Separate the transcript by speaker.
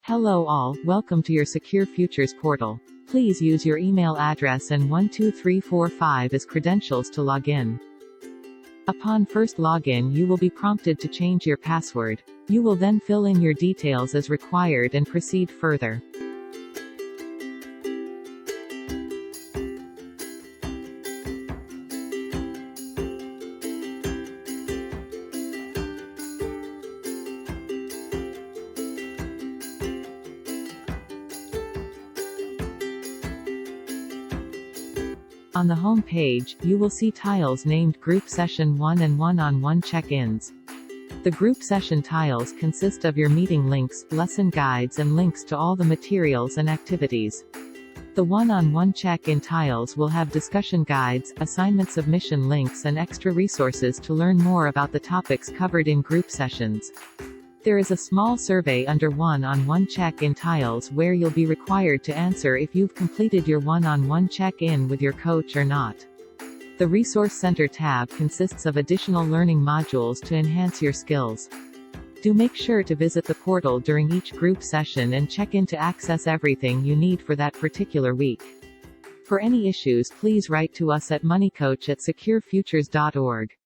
Speaker 1: Hello all, welcome to your Secure Futures portal. Please use your email address and 12345 as credentials to log in. Upon first login, you will be prompted to change your password. You will then fill in your details as required and proceed further. On the home page, you will see tiles named Group Session 1 and One-on-One Check-ins. The group session tiles consist of your meeting links, lesson guides and links to all the materials and activities. The one-on-one check-in tiles will have discussion guides, assignment submission links and extra resources to learn more about the topics covered in group sessions. There is a small survey under one-on-one check-in tiles where you'll be required to answer if you've completed your one-on-one check-in with your coach or not. The Resource Center tab consists of additional learning modules to enhance your skills. Do make sure to visit the portal during each group session and check in to access everything you need for that particular week. For any issues, please write to us at moneycoach@securefutures.org.